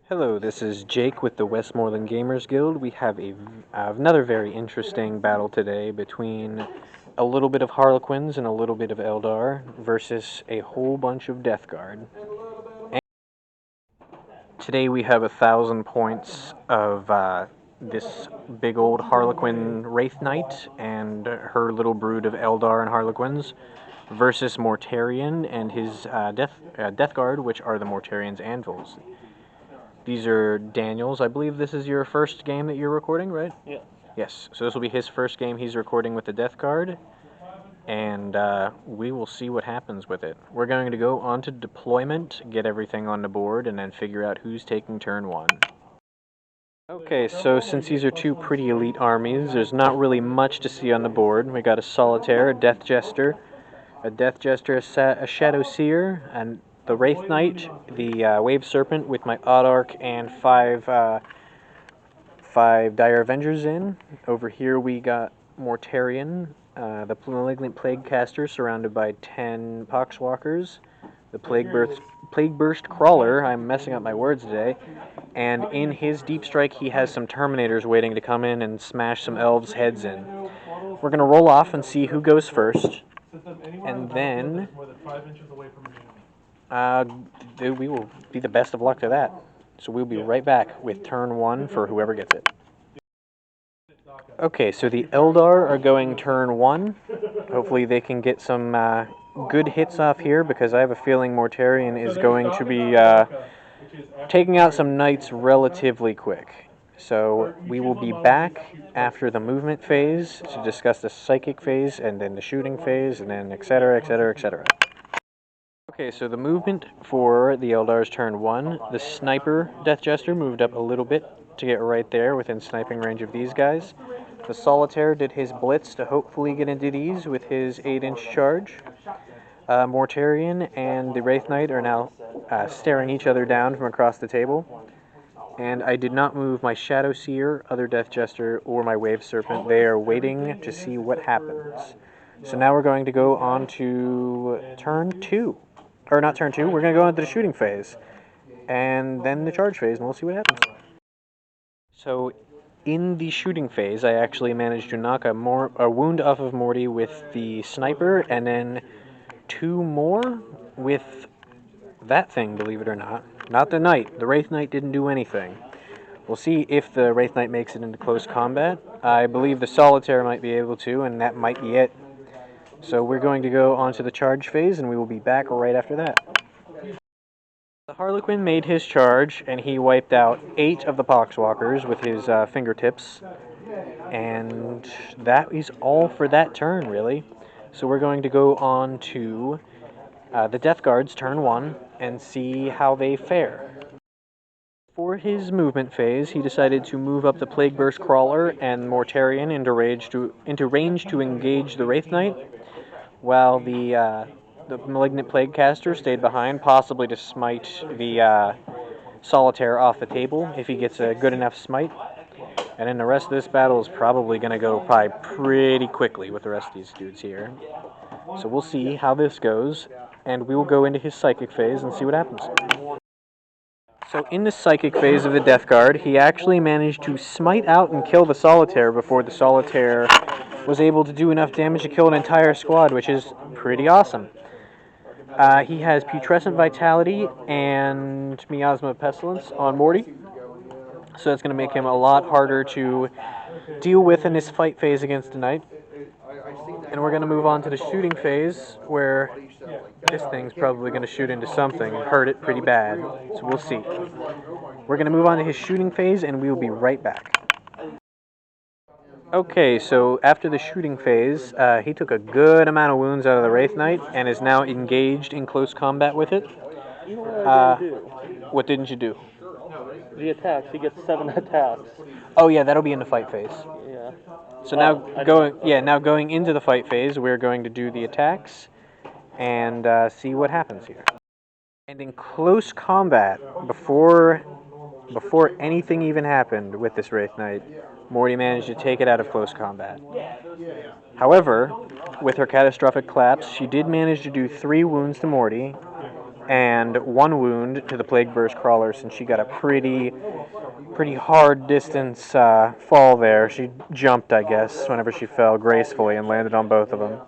Hello, this is Jake with the Westmoreland Gamers Guild. We have another very interesting battle today between a little bit of Harlequins and a little bit of Eldar versus a whole bunch of Death Guard. And today we have 1,000 points of this big old Harlequin Wraith Knight and her little brood of Eldar and Harlequins versus Mortarion and his Death Guard, which are the Mortarion's Anvils. These are Daniel's. I believe this is your first game that you're recording, right? Yeah. Yes. So this will be his first game he's recording with the Death Guard, and we will see what happens with it. We're going to go on to deployment, get everything on the board, and then figure out who's taking turn one. Okay, so since these are two pretty elite armies, there's not really much to see on the board. We got a Solitaire, a Death Jester, a Shadow Seer, and the Wraith Knight, the Wave Serpent with my Odd Arc, and five Dire Avengers in. Over here we got Mortarion, the Malignant Plague Caster surrounded by 10 Poxwalkers, the Plague Burst Crawler, I'm messing up my words today, and in his Deep Strike he has some Terminators waiting to come in and smash some Elves' heads in. We're going to roll off and see who goes first, and then we will be the best of luck to that. So we'll be right back with turn one for whoever gets it. Okay, so the Eldar are going turn one. Hopefully they can get some good hits off here, because I have a feeling Mortarion is going to be taking out some knights relatively quick. So we will be back after the movement phase to discuss the psychic phase, and then the shooting phase, and then etc, etc, etc. Okay, so the movement for the Eldar's turn one, the Sniper Death Jester moved up a little bit to get right there within sniping range of these guys. The Solitaire did his blitz to hopefully get into these with his 8-inch charge. Mortarion and the Wraith Knight are now staring each other down from across the table. And I did not move my Shadow Seer, other Death Jester, or my Wave Serpent. They are waiting to see what happens. So now we're going to go on to turn two. Or not turn two, we're going to go into the shooting phase. And then the charge phase, and we'll see what happens. So in the shooting phase, I actually managed to knock a wound off of Morty with the Sniper, and then 2 more with that thing, believe it or not. Not the Knight. The Wraith Knight didn't do anything. We'll see if the Wraith Knight makes it into close combat. I believe the Solitaire might be able to, and that might be it. So we're going to go on to the charge phase, and we will be back right after that. The Harlequin made his charge, and he wiped out 8 of the Poxwalkers with his fingertips. And that is all for that turn, really. So we're going to go on to the Death Guard's turn one and see how they fare. For his movement phase, he decided to move up the Plague Burst Crawler and Mortarion into range to engage the Wraith Knight, while the Malignant Plague Caster stayed behind, possibly to smite the Solitaire off the table if he gets a good enough smite. And then the rest of this battle is probably going to go pretty quickly with the rest of these dudes here. So we'll see how this goes, and we will go into his Psychic phase and see what happens. So in the Psychic phase of the Death Guard, he actually managed to smite out and kill the Solitaire before the Solitaire was able to do enough damage to kill an entire squad, which is pretty awesome. He has Putrescent Vitality and Miasma Pestilence on Morty, so that's going to make him a lot harder to deal with in his fight phase against the Knight. And we're going to move on to the shooting phase, where this thing's probably going to shoot into something and hurt it pretty bad, so we'll see. We're going to move on to his shooting phase, and we will be right back. Okay, so after the shooting phase, he took a good amount of wounds out of the Wraith Knight and is now engaged in close combat with it. What didn't you do? The attacks. He gets 7 attacks. Oh yeah, that'll be in the fight phase. Yeah. So now going into the fight phase, we're going to do the attacks and see what happens here. And in close combat, before anything even happened with this Wraith Knight, Morty managed to take it out of close combat. However, with her catastrophic collapse, she did manage to do 3 wounds to Morty, and 1 wound to the Plague Burst Crawler since she got a pretty hard distance fall there. She jumped, I guess, whenever she fell gracefully and landed on both of them.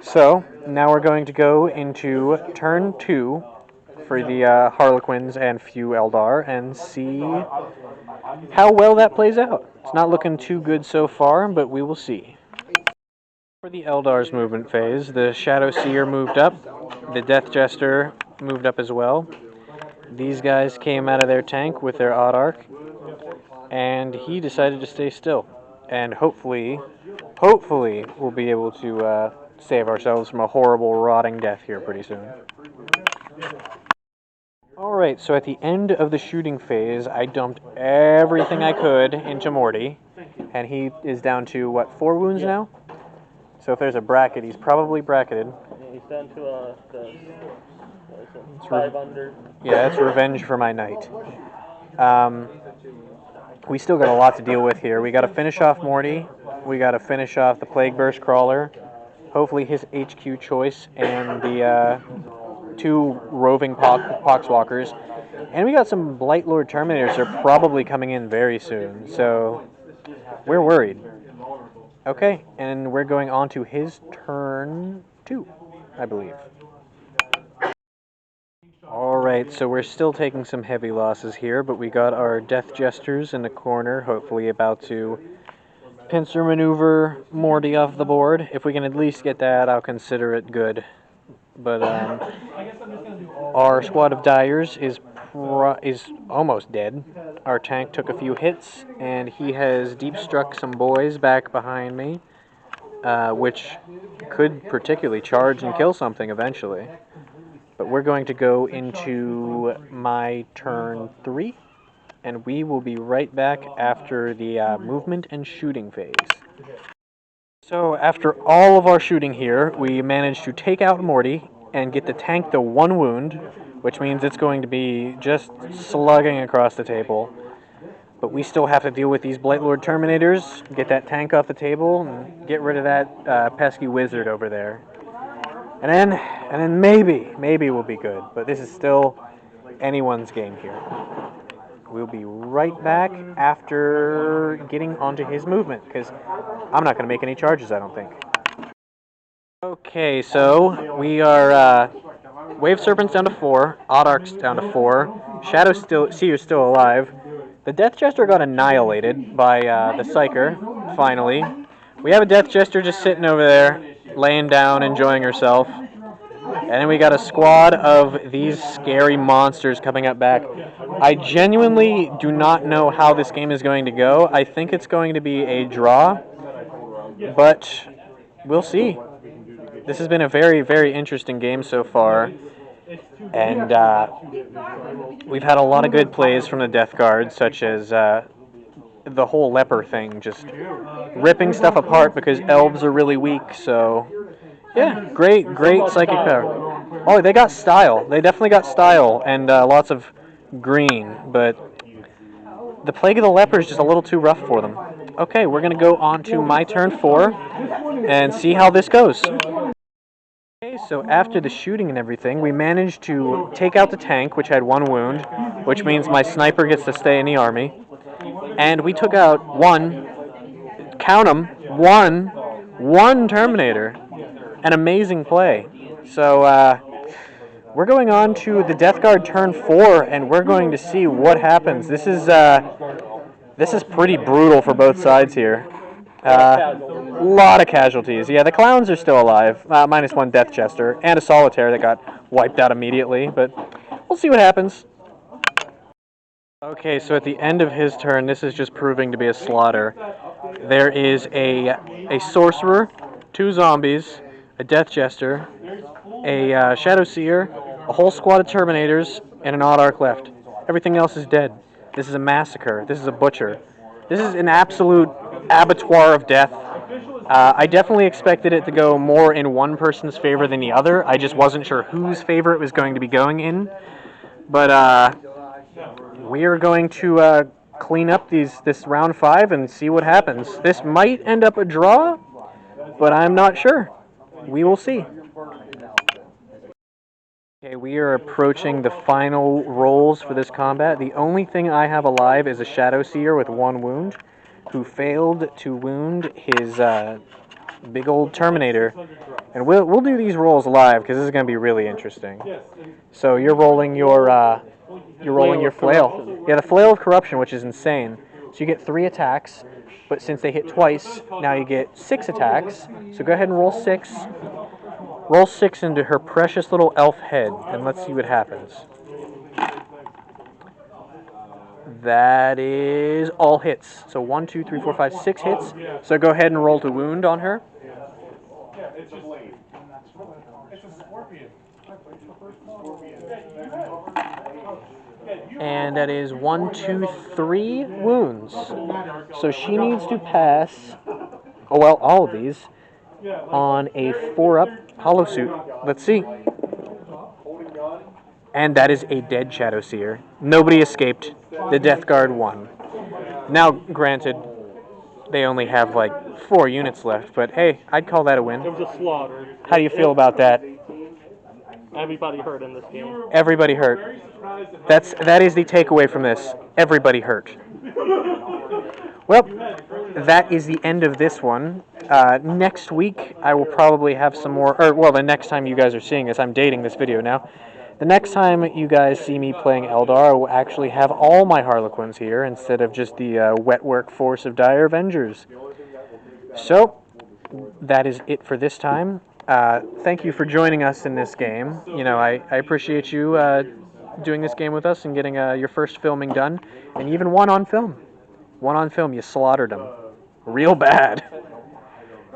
So, now we're going to go into turn 2 for the Harlequins and few Eldar and see how well that plays out. It's not looking too good so far, but we will see. For the Eldar's movement phase, the Shadow Seer moved up, the Death Jester moved up as well. These guys came out of their tank with their Odd Arc, and he decided to stay still. And hopefully we'll be able to save ourselves from a horrible rotting death here pretty soon. Alright, so at the end of the shooting phase, I dumped everything I could into Morty, and he is down to, what, 4 wounds now? So if there's a bracket, he's probably bracketed. He's down to the 5 under. Yeah, that's revenge for my knight. We still got a lot to deal with here. We got to finish off Morty. We got to finish off the Plague Burst Crawler. Hopefully his HQ choice and the 2 roving Poxwalkers. And we got some Blight Lord Terminators that are probably coming in very soon. So we're worried. Okay, and we're going on to his turn 2, I believe. Alright, so we're still taking some heavy losses here, but we got our Death Jesters in the corner, hopefully about to pincer maneuver Morty off the board. If we can at least get that, I'll consider it good. But our squad of Dyers is almost dead. Our tank took a few hits, and he has deep struck some boys back behind me, which could particularly charge and kill something eventually. But we're going to go into my turn 3, and we will be right back after the movement and shooting phase. So after all of our shooting here, we managed to take out Morty and get the tank the 1 wound, which means it's going to be just slugging across the table. But we still have to deal with these Blightlord Terminators, get that tank off the table, and get rid of that pesky wizard over there. And then maybe we'll be good. But this is still anyone's game here. We'll be right back after getting onto his movement, because I'm not going to make any charges, I don't think. Okay, so we are Wave Serpent's down to 4, Odd Arc's down to 4, Shadow Seer's still alive. The Death Jester got annihilated by the Psyker, finally. We have a Death Jester just sitting over there, laying down, enjoying herself. And then we got a squad of these scary monsters coming up back. I genuinely do not know how this game is going to go. I think it's going to be a draw, but we'll see. This has been a very interesting game so far, and we've had a lot of good plays from the Death Guard, such as the whole leper thing, just ripping stuff apart because elves are really weak, so yeah, great psychic power. Oh, they got style. They definitely got style and lots of green, but the Plague of the Leper is just a little too rough for them. Okay, we're going to go on to my turn 4 and see how this goes. Okay, so after the shooting and everything, we managed to take out the tank, which had 1 wound, which means my sniper gets to stay in the army. And we took out count them, one Terminator. An amazing play. So we're going on to the Death Guard turn 4, and we're going to see what happens. This is pretty brutal for both sides here. A lot of casualties. Yeah, the clowns are still alive, minus 1 Death Jester, and a Solitaire that got wiped out immediately, but we'll see what happens. Okay, so at the end of his turn, this is just proving to be a slaughter. There is a Sorcerer, 2 Zombies, a Death Jester, a Shadow Seer, a whole squad of Terminators, and an Odd Arc left. Everything else is dead. This is a massacre. This is a butcher. This is an absolute abattoir of death. I definitely expected it to go more in one person's favor than the other. I just wasn't sure whose favor it was going to be going in. But we are going to clean up this round 5 and see what happens. This might end up a draw, but I'm not sure. We will see. Okay, we are approaching the final rolls for this combat. The only thing I have alive is a Shadow Seer with 1 wound, who failed to wound his big old Terminator. And we'll do these rolls live because this is going to be really interesting. So you're rolling your flail. Yeah, the flail of corruption, which is insane. So you get 3 attacks, but since they hit twice, now you get 6 attacks. So go ahead and roll 6. Roll 6 into her precious little elf head, and let's see what happens. That is all hits. So 1, 2, 3, 4, 5, 6 hits. So go ahead and roll to wound on her. It's a blade. It's a scorpion. And that is 1, 2, 3 wounds. So she needs to pass, oh well, all of these, on a 4-up hollow suit. Let's see. And that is a dead Shadow Seer. Nobody escaped. The Death Guard won. Now, granted, they only have like 4 units left, but hey, I'd call that a win. It was a slaughter. How do you feel about that? Everybody hurt in this game. Everybody hurt. That is the takeaway from this. Everybody hurt. Well, that is the end of this one. Next week, I will probably have some more, or well, the next time you guys are seeing this, I'm dating this video now. The next time you guys see me playing Eldar, I will actually have all my Harlequins here instead of just the wetwork force of Dire Avengers. So, that is it for this time. Thank you for joining us in this game. You know, I appreciate you doing this game with us and getting your first filming done, and even one on film. One on film, you slaughtered them. Real bad.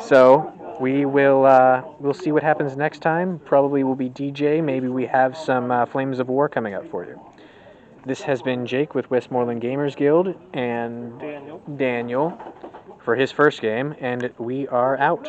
So, we'll see what happens next time. Probably will be DJ. Maybe we have some Flames of War coming up for you. This has been Jake with Westmoreland Gamers Guild and Daniel for his first game, and we are out.